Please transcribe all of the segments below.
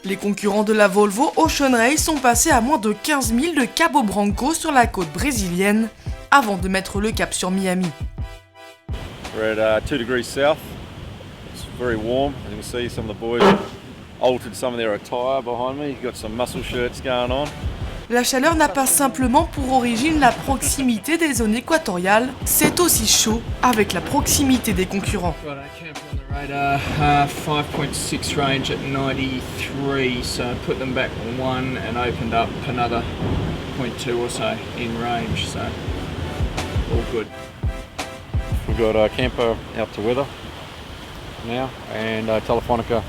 Les concurrents de la Volvo Ocean Race sont passés à moins de 15 000 de Cabo Branco sur la côte brésilienne avant de mettre le cap sur Miami. We're at 2 degrees south. It's very warm. As you can see, some of the boys altered some of their attire behind me. You've got some muscle shirts going on. La chaleur n'a pas simplement pour origine la proximité des zones équatoriales, c'est aussi chaud avec la proximité des concurrents. Right, camper on the radar, 5.6 range at 93, so put them back one and opened up another 0.2 or so in range, so all good. We've got a camper out to weather now and Telefonica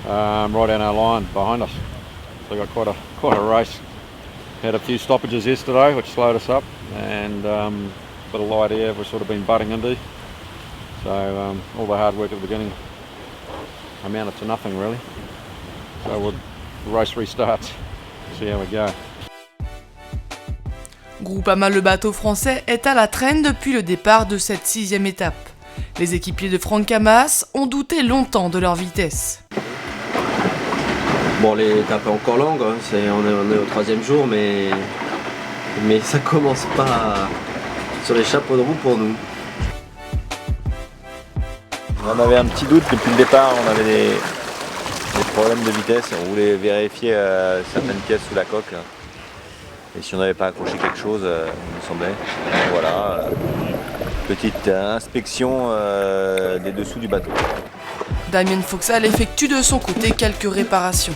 right on our line behind us. So we've got quite a race. Had a few stoppages yesterday which slowed us up and a bit of light air we've sort of been butting into. So all the hard work at the beginning amounted to nothing really. So the race restarts. See how we go. Groupama, le bateau français, est à la traîne depuis le départ de cette 6e étape. Les équipiers de Franck Hamas ont douté longtemps de leur vitesse. Bon, l'étape est encore longue, hein. On est au 3e jour, mais ça commence pas sur les chapeaux de roue pour nous. On avait un petit doute depuis le départ, on avait des problèmes de vitesse, on voulait vérifier certaines pièces sous la coque. Et si on n'avait pas accroché quelque chose, il me semblait. Voilà, petite inspection des dessous du bateau. Damien Foxal effectue de son côté quelques réparations.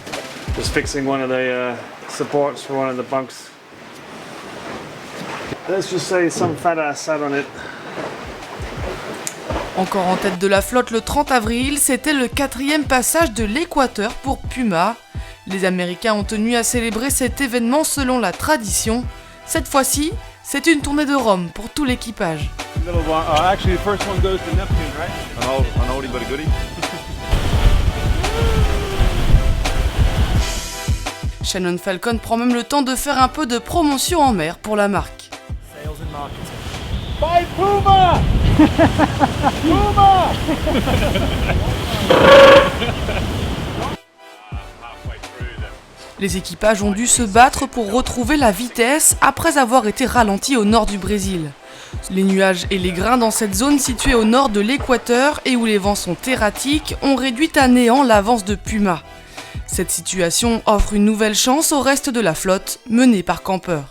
Just fixing one of the supports for one of the bunks. Let's just say some fat ass sat on it. Encore en tête de la flotte le 30 avril, c'était le 4e passage de l'Équateur pour Puma. Les Américains ont tenu à célébrer cet événement selon la tradition. Cette fois-ci, c'est une tournée de rhum pour tout l'équipage. Actually, the first one goes to Neptune, right? An oldie but a goodie. Shannon Falcon prend même le temps de faire un peu de promotion en mer pour la marque. By Puma! Puma! Les équipages ont dû se battre pour retrouver la vitesse après avoir été ralentis au nord du Brésil. Les nuages et les grains dans cette zone située au nord de l'Équateur et où les vents sont erratiques ont réduit à néant l'avance de Puma. Cette situation offre une nouvelle chance au reste de la flotte, menée par Camper.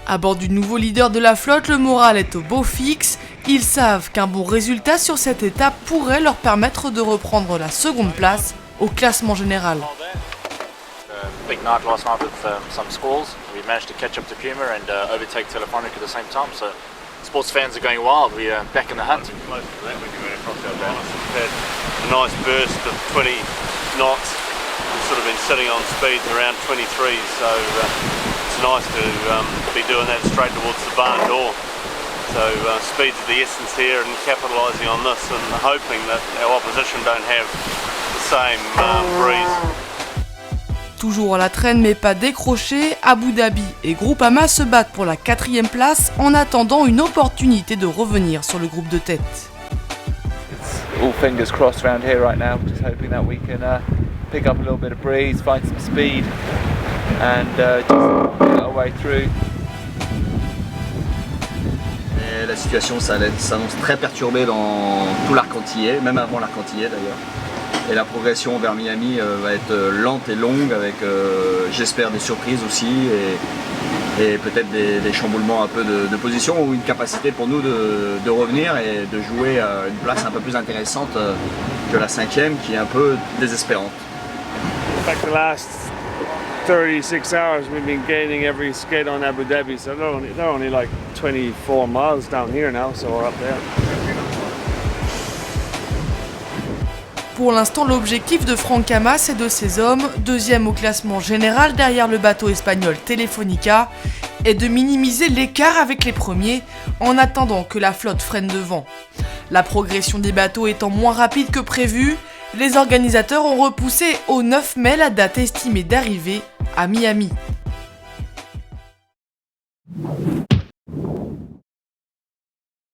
À bord du nouveau leader de la flotte, le moral est au beau fixe. Ils savent qu'un bon résultat sur cette étape pourrait leur permettre de reprendre la 2e place au classement général. Big night last night with some squalls. We managed to catch up to Puma and overtake Telefonica at the same time. So sports fans are going wild. We're back in the hunt. Close to that when you went across our balance. We've had a nice burst of 20 knots. We've sort of been sitting on speeds around 23, so it's nice to be doing that straight towards the barn door. So speed's of the essence here and capitalising on this and hoping that our opposition don't have the same breeze. Toujours à la traîne mais pas décroché, Abu Dhabi et Groupama se battent pour la 4e place en attendant une opportunité de revenir sur le groupe de tête. All fingers crossed around here right now, just hoping that we can pick up a little bit of breeze, find some speed and just get our way through. Et la situation s'annonce très perturbée dans tout l'arc antillais, même avant l'arc antillais d'ailleurs. Et la progression vers Miami va être lente et longue avec, j'espère, des surprises aussi et peut-être des chamboulements un peu de position ou une capacité pour nous de revenir et de jouer à une place un peu plus intéressante que la 5e qui est un peu désespérante. In fact, the last 36 hours we've been gaining every skate on Abu Dhabi, so they're only like 24 miles down here now, so we're up there. Pour l'instant, l'objectif de Franck Hamas et de ses hommes, 2e au classement général derrière le bateau espagnol Telefonica, est de minimiser l'écart avec les premiers en attendant que la flotte freine devant. La progression des bateaux étant moins rapide que prévu, les organisateurs ont repoussé au 9 mai la date estimée d'arrivée à Miami.